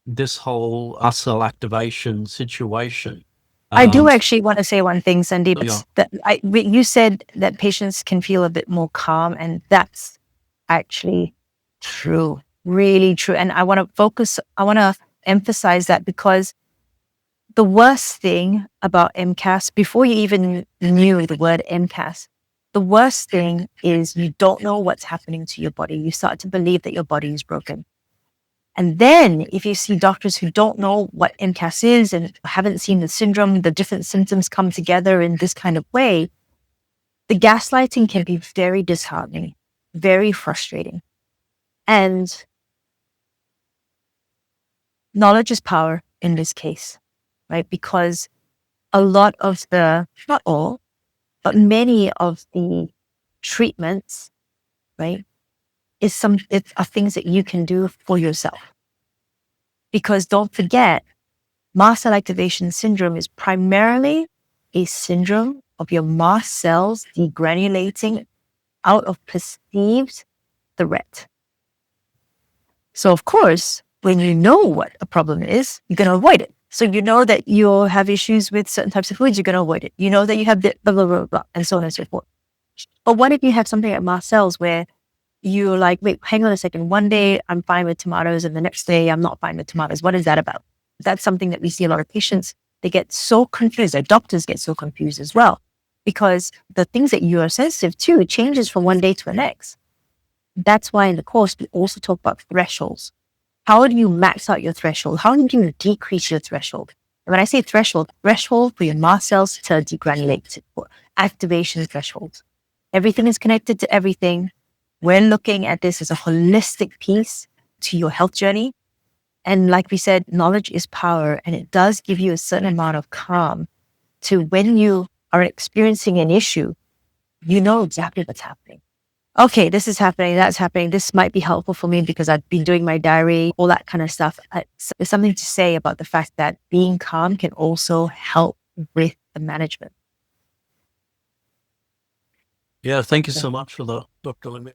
this whole Mast Cell activation situation. I do actually want to say one thing, Sandeep. Yeah. You said that patients can feel a bit more calm, and that's actually true, really true. And I want to emphasize that, because the worst thing about MCAS, before you even knew the word MCAS, the worst thing is you don't know what's happening to your body. You start to believe that your body is broken. And then if you see doctors who don't know what MCAS is and haven't seen the syndrome, the different symptoms come together in this kind of way, the gaslighting can be very disheartening, very frustrating. And knowledge is power in this case, right? Because a lot of not all, but many of the treatments, right, are things that you can do for yourself. Because don't forget, Mast Cell Activation Syndrome is primarily a syndrome of your mast cells degranulating out of perceived threat. So of course, when you know what a problem is, you're going to avoid it. So you know that you have issues with certain types of foods, you're going to avoid it. You know that you have blah, blah, blah, blah, and so on and so forth. But what if you have something like mast cells where you're like, wait, hang on a second. One day I'm fine with tomatoes and the next day I'm not fine with tomatoes. What is that about? That's something that we see a lot of patients. They get so confused. Their doctors get so confused as well, because the things that you are sensitive to changes from one day to the next. That's why in the course, we also talk about thresholds. How do you max out your threshold? How do you decrease your threshold? And when I say threshold for your mast cells to degranulate, for activation thresholds. Everything is connected to everything. We're looking at this as a holistic piece to your health journey. And like we said, knowledge is power, and it does give you a certain amount of calm to when you are experiencing an issue, you know exactly what's happening. Okay, this is happening, that's happening. This might be helpful for me because I've been doing my diary, all that kind of stuff. There's something to say about the fact that being calm can also help with the management. Yeah, thank you so much for that, Dr. Olivia.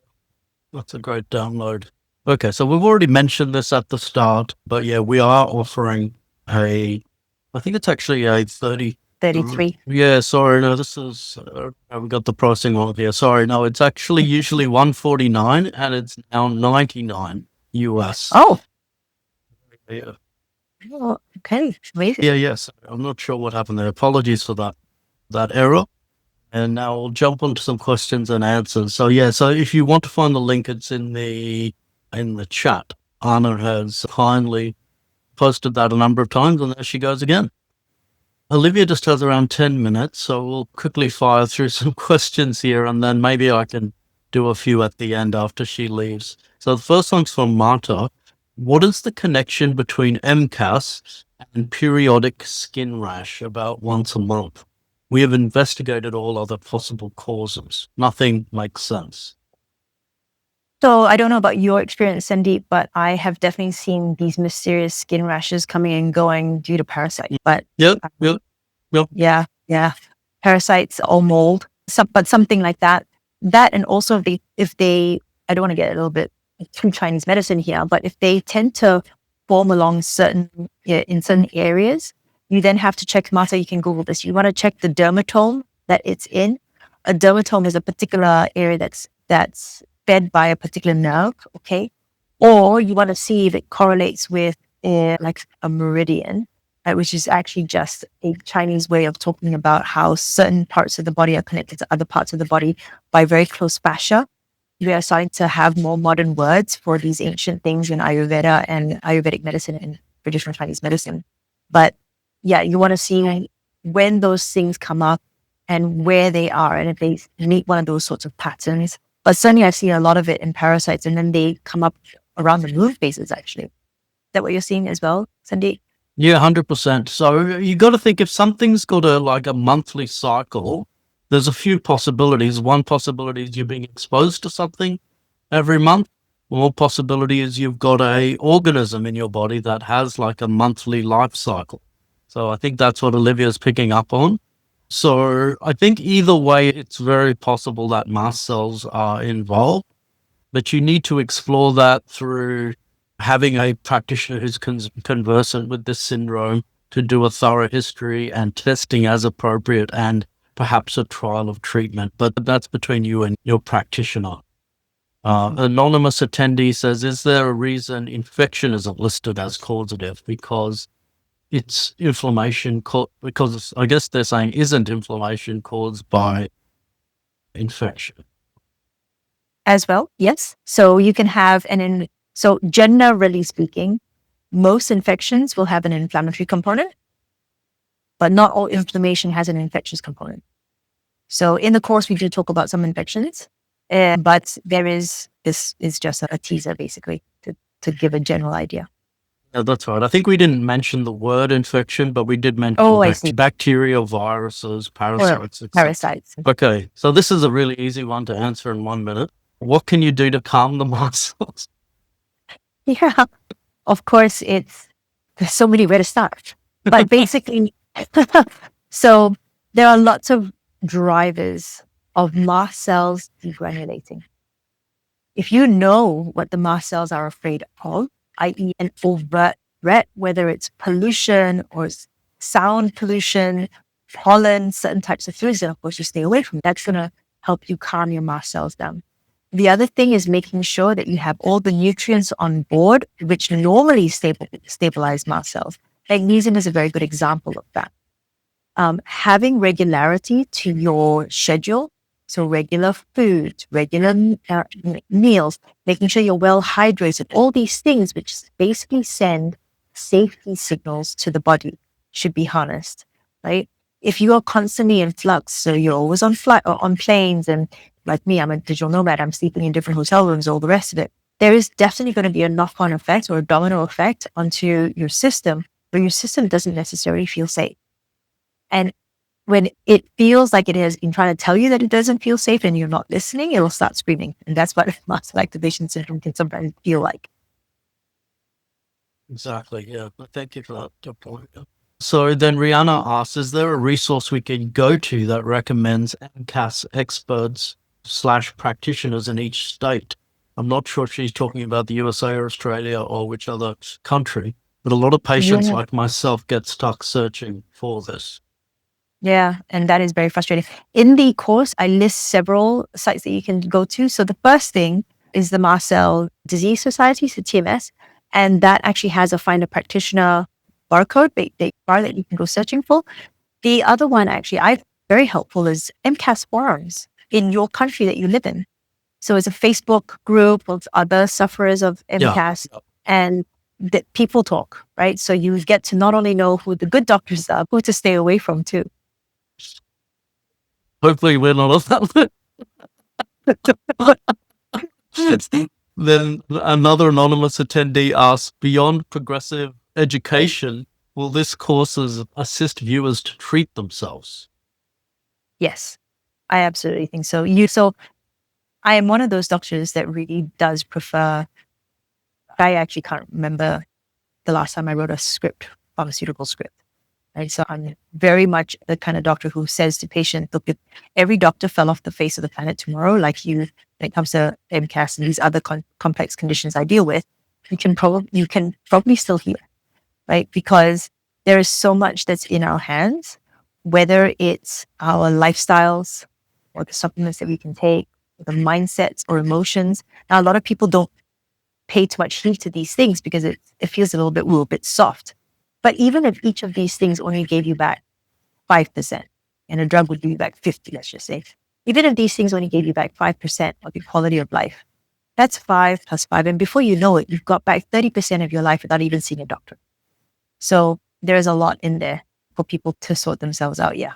That's a great download. Okay, so we've already mentioned this at the start, but yeah, we are offering I think it's actually a 33. Yeah, sorry, no, this is, we got the pricing wrong here. Sorry, no, it's actually usually $149 and it's now $99 US. Oh. Yeah. Oh, okay, amazing. Yeah, yes. I'm not sure what happened there. Apologies for that error. And now we'll jump onto some questions and answers. So yeah, so if you want to find the link, it's in the chat. Anna has kindly posted that a number of times, and there she goes again. Olivia just has around 10 minutes, so we'll quickly fire through some questions here, and then maybe I can do a few at the end after she leaves. So the first one's from Marta. What is the connection between MCAS and periodic skin rash about once a month? We have investigated all other possible causes. Nothing makes sense. So I don't know about your experience, Sandeep, but I have definitely seen these mysterious skin rashes coming and going due to parasites. But Yep. Yeah, parasites or mold, but something like that. That, and also if they, I don't want to get a little bit too Chinese medicine here, but if they tend to form along in certain areas, you then have to check mast cell. You can Google this. You want to check the dermatome that it's in. A dermatome is a particular area that's fed by a particular nerve, okay? Or you want to see if it correlates with like a meridian, right, which is actually just a Chinese way of talking about how certain parts of the body are connected to other parts of the body by very close fascia. We are starting to have more modern words for these ancient things in Ayurveda and Ayurvedic medicine and traditional Chinese medicine. But yeah, you want to see when those things come up and where they are, and if they meet one of those sorts of patterns. But certainly I've seen a lot of it in parasites, and then they come up around the moon phases, actually. Is that what you're seeing as well, Sandeep? Yeah, 100%. So you got to think, if something's got a monthly cycle, there's a few possibilities. One possibility is you're being exposed to something every month. One possibility is you've got a organism in your body that has like a monthly life cycle. So I think that's what Olivia's picking up on. So I think either way, it's very possible that mast cells are involved, but you need to explore that through having a practitioner who's conversant with this syndrome to do a thorough history and testing as appropriate, and perhaps a trial of treatment. But that's between you and your practitioner. Anonymous attendee says, is there a reason infection isn't listed as causative? Because it's inflammation, because I guess they're saying, isn't inflammation caused by infection? As well, yes. So you can have so generally speaking, most infections will have an inflammatory component, but not all inflammation has an infectious component. So in the course, we do talk about some infections, but this is just a teaser, basically, to give a general idea. Yeah, that's right. I think we didn't mention the word infection, but we did mention bacteria, viruses, parasites. Parasites. Okay, so this is a really easy one to answer in 1 minute. What can you do to calm the mast cells? Yeah, of course, there's so many ways to start. But basically, so there are lots of drivers of mast cells degranulating. If you know what the mast cells are afraid of, i.e. an overt threat, whether it's pollution or sound pollution, pollen, certain types of fluids, then of course you stay away from it. That's going to help you calm your mast cells down. The other thing is making sure that you have all the nutrients on board, which normally stabilize mast cells. Magnesium is a very good example of that. Having regularity to your schedule, so regular food, regular meals, making sure you're well hydrated, all these things which basically send safety signals to the body should be harnessed, right? If you are constantly in flux, so you're always on flight or on planes, and like me, I'm a digital nomad, I'm sleeping in different hotel rooms, all the rest of it, there is definitely going to be a knock-on effect or a domino effect onto your system, where your system doesn't necessarily feel safe. And when it feels like it has been trying to tell you that it doesn't feel safe and you're not listening, it will start screaming. And that's what Mast Cell Activation Syndrome can sometimes feel like. Exactly, yeah. Thank you for that point. So then Rihanna asks, is there a resource we can go to that recommends MCAS experts / practitioners in each state? I'm not sure if she's talking about the USA or Australia or which other country, but a lot of patients like myself get stuck searching for this. Yeah, and that is very frustrating. In the course, I list several sites that you can go to. So the first thing is the Mast Cell Disease Society, so TMS, and that actually has a find a practitioner barcode, bar that you can go searching for. The other one, actually, very helpful, is MCAS forums in your country that you live in. So it's a Facebook group of other sufferers of MCAS, and that people talk, right? So you get to not only know who the good doctors are, who to stay away from too. Hopefully we're not on that. Then another anonymous attendee asks, beyond progressive education, will this courses assist viewers to treat themselves? Yes, I absolutely think so. So I am one of those doctors that really does prefer, I actually can't remember the last time I wrote a pharmaceutical script. Right. So I'm very much the kind of doctor who says to patients, look, if every doctor fell off the face of the planet tomorrow, like you, when it comes to MCAS and these other complex conditions I deal with, you can probably still heal, right? Because there is so much that's in our hands, whether it's our lifestyles or the supplements that we can take, the mindsets or emotions. Now, a lot of people don't pay too much heed to these things because it feels a little bit soft. But even if each of these things only gave you back 5%, and a drug would give you back 50, let's just say, even if these things only gave you back 5% of your quality of life, that's 5 plus 5. And before you know it, you've got back 30% of your life without even seeing a doctor. So there's a lot in there for people to sort themselves out. Yeah.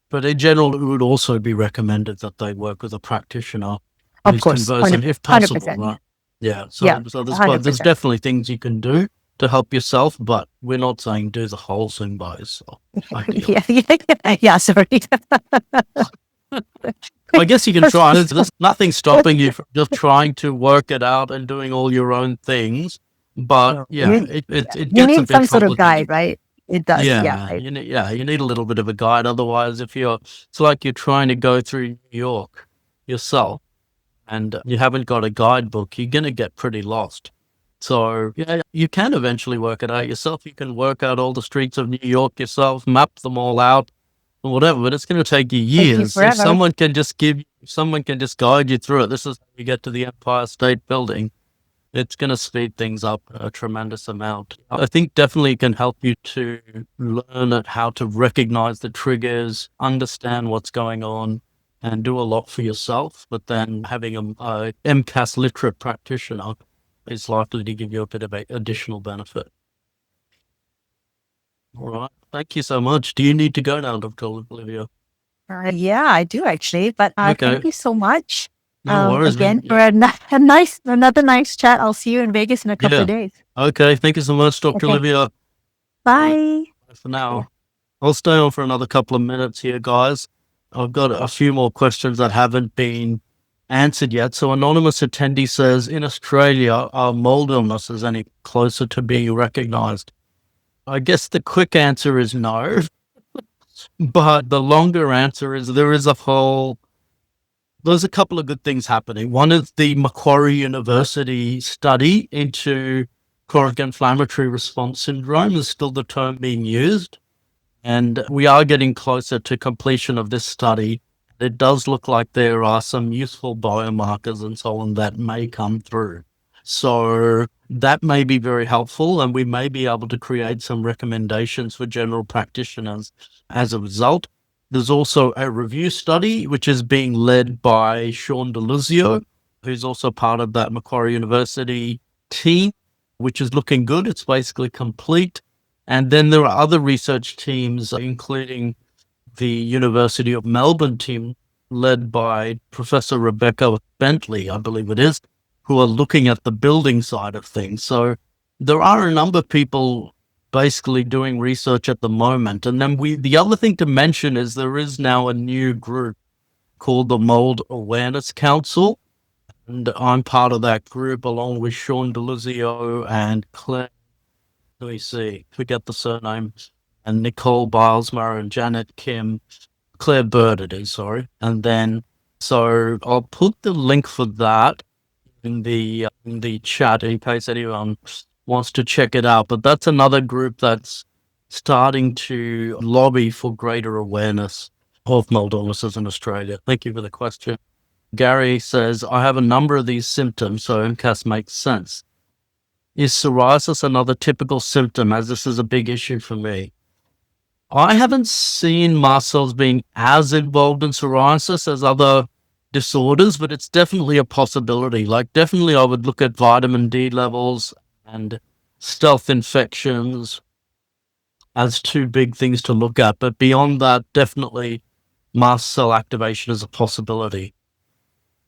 But in general, it would also be recommended that they work with a practitioner Of who's course. conversant, if possible, 100%. right? Yeah. Yeah. So there's 100%. definitely things you can do to help yourself, but we're not saying do the whole thing by yourself. Ideally. Yeah, sorry. I guess you can try. There's nothing stopping you from just trying to work it out and doing all your own things. But yeah, it You gets a need bit some sort of complicated. guide, right? It does. Yeah, Yeah. you need a little bit of a guide. Otherwise, it's like you're trying to go through New York yourself and you haven't got a guidebook, you're gonna get pretty lost. So yeah, you can eventually work it out yourself. You can work out all the streets of New York yourself, map them all out, or whatever. But it's going to take you Take you years. If forever. someone can just guide you through it. This is how you get to the Empire State Building. It's going to speed things up a tremendous amount. I think definitely it can help you to learn how to recognize the triggers, understand what's going on, and do a lot for yourself. But then having a MCAS literate practitioner is likely to give you a bit of additional benefit. All right. Thank you so much. Do you need to go now, Dr. Olivia? Yeah, I do actually. But Okay. thank you so much. No worries, Again, man. for another nice chat. I'll see you in Vegas in a couple of days. Okay. Thank you so much, Dr. Okay. Olivia. Bye. Bye for now. I'll stay on for another couple of minutes here, guys. I've got a few more questions that haven't been answered yet. So anonymous attendee says, in Australia, are mold illnesses any closer to being recognized? I guess the quick answer is no. But the longer answer is there's a couple of good things happening. One is the Macquarie University study into chronic inflammatory response syndrome is still the term being used. And we are getting closer to completion of this study. It does look like there are some useful biomarkers and so on that may come through. So that may be very helpful, and we may be able to create some recommendations for general practitioners as a result. There's also a review study, which is being led by Sean DeLuzio, who's also part of that Macquarie University team, which is looking good. It's basically complete. And then there are other research teams, including the University of Melbourne team, led by Professor Rebecca Bentley, I believe it is, who are looking at the building side of things. So there are a number of people basically doing research at the moment. And then the other thing to mention is there is now a new group called the Mold Awareness Council. And I'm part of that group along with Sean DeLuzio and Claire, let me see, forget the surname, and Nicole Bilesmer and Janet Kim, Claire Bird it is, sorry. And then, so I'll put the link for that in the chat in case anyone wants to check it out. But that's another group that's starting to lobby for greater awareness of mold illnesses in Australia. Thank you for the question. Gary says, I have a number of these symptoms, so MCAS makes sense. Is psoriasis another typical symptom, as this is a big issue for me? I haven't seen mast cells being as involved in psoriasis as other disorders, but it's definitely a possibility. Like, definitely I would look at vitamin D levels and stealth infections as two big things to look at. But beyond that, definitely mast cell activation is a possibility.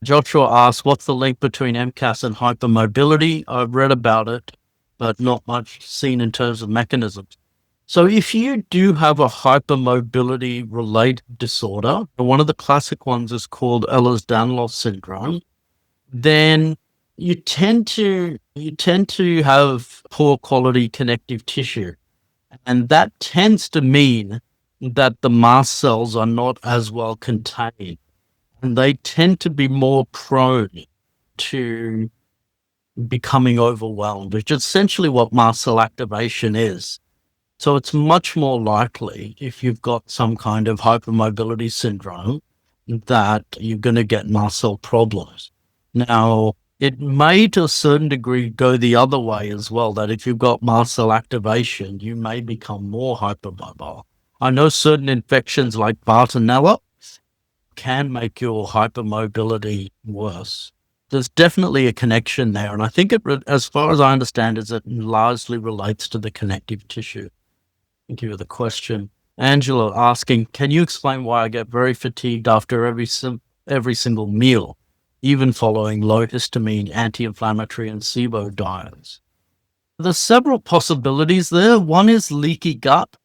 Joshua asks, what's the link between MCAS and hypermobility? I've read about it, but not much seen in terms of mechanisms. So if you do have a hypermobility related disorder, and one of the classic ones is called Ehlers-Danlos syndrome, then you tend to have poor quality connective tissue. And that tends to mean that the mast cells are not as well contained. And they tend to be more prone to becoming overwhelmed, which is essentially what mast cell activation is. So it's much more likely if you've got some kind of hypermobility syndrome that you're going to get mast cell problems. Now, it may to a certain degree go the other way as well, that if you've got mast cell activation, you may become more hypermobile. I know certain infections like Bartonella can make your hypermobility worse. There's definitely a connection there. And I think as far as I understand, is it largely relates to the connective tissue. Thank you for the question. Angela asking, can you explain why I get very fatigued after every single meal, even following low histamine, anti-inflammatory, and SIBO diets? There's several possibilities there. One is leaky gut.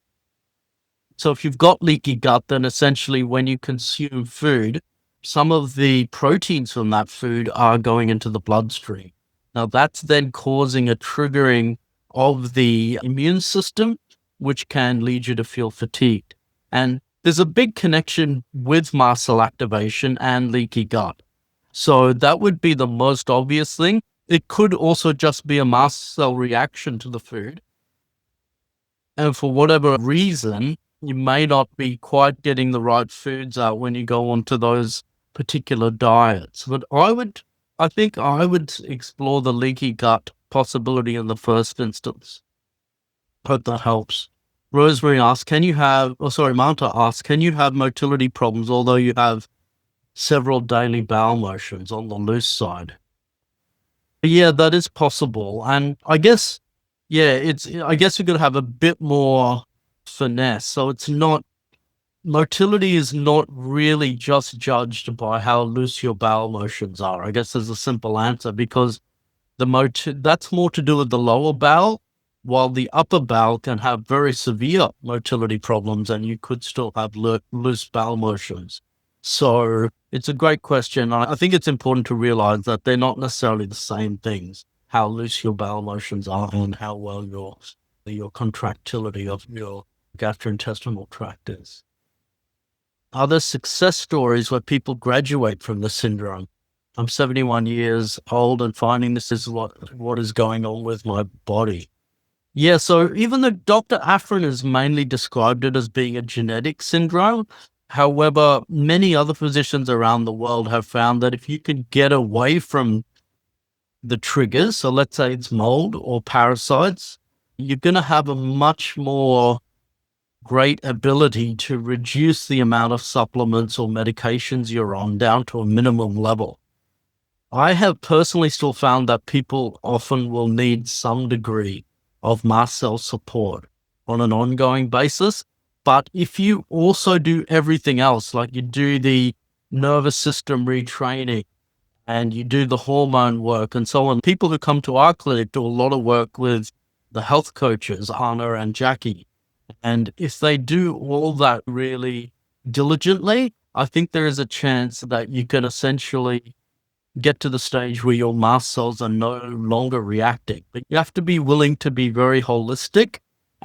So if you've got leaky gut, then essentially when you consume food, some of the proteins from that food are going into the bloodstream. Now that's then causing a triggering of the immune system, which can lead you to feel fatigued. And there's a big connection with mast cell activation and leaky gut. So that would be the most obvious thing. It could also just be a mast cell reaction to the food. And for whatever reason, you may not be quite getting the right foods out when you go onto those particular diets. But I think I would explore the leaky gut possibility in the first instance. Hope that helps. Rosemary asks, Manta asks, can you have motility problems although you have several daily bowel motions on the loose side? Yeah, that is possible. And I guess we could have a bit more finesse. So motility is not really just judged by how loose your bowel motions are. I guess there's a simple answer, because that's more to do with the lower bowel, while the upper bowel can have very severe motility problems and you could still have loose bowel motions. So it's a great question. I think it's important to realize that they're not necessarily the same things, how loose your bowel motions are and how well your contractility of your gastrointestinal tract is. Are there success stories where people graduate from the syndrome? I'm 71 years old and finding this is what is going on with my body. Yeah, so even though Dr. Afrin has mainly described it as being a genetic syndrome, however, many other physicians around the world have found that if you can get away from the triggers, so let's say it's mold or parasites, you're going to have a much more great ability to reduce the amount of supplements or medications you're on down to a minimum level. I have personally still found that people often will need some degree of mast cell support on an ongoing basis. But if you also do everything else, like you do the nervous system retraining and you do the hormone work and so on, people who come to our clinic do a lot of work with the health coaches, Anna and Jackie. And if they do all that really diligently, I think there is a chance that you can essentially get to the stage where your mast cells are no longer reacting. But you have to be willing to be very holistic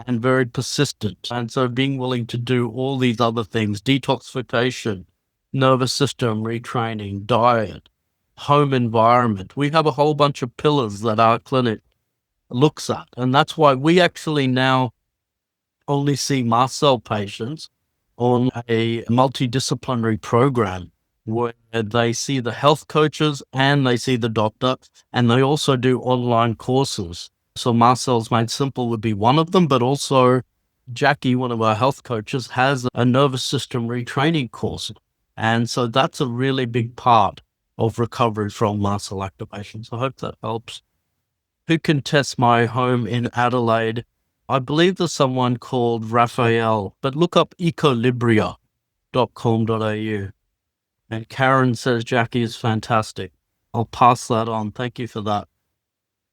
and very persistent. And so being willing to do all these other things, detoxification, nervous system retraining, diet, home environment. We have a whole bunch of pillars that our clinic looks at. And that's why we actually now only see mast cell patients on a multidisciplinary program where they see the health coaches and they see the doctor, and they also do online courses. So Mast Cells Made Simple would be one of them, but also Jackie, one of our health coaches, has a nervous system retraining course. And so that's a really big part of recovery from mast cell activation. So I hope that helps. Who can test my home in Adelaide? I believe there's someone called Raphael, but look up ecolibria.com.au. And Karen says Jackie is fantastic. I'll pass that on. Thank you for that.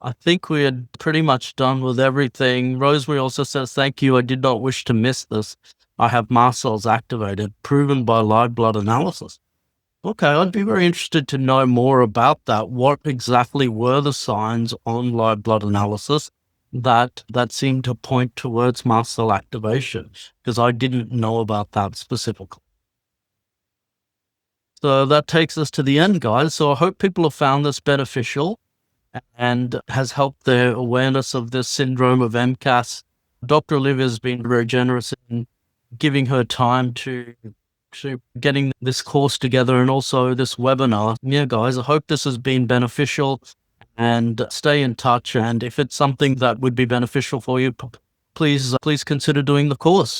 I think we are pretty much done with everything. Rosemary also says, thank you. I did not wish to miss this. I have mast cells activated, proven by live blood analysis. Okay, I'd be very interested to know more about that. What exactly were the signs on live blood analysis that seemed to point towards mast cell activation? Because I didn't know about that specifically. So that takes us to the end, guys. So I hope people have found this beneficial. and has helped the awareness of this syndrome of MCAS. Dr. Olivia has been very generous in giving her time to getting this course together and also this webinar. Yeah, guys, I hope this has been beneficial, and stay in touch. And if it's something that would be beneficial for you, please consider doing the course.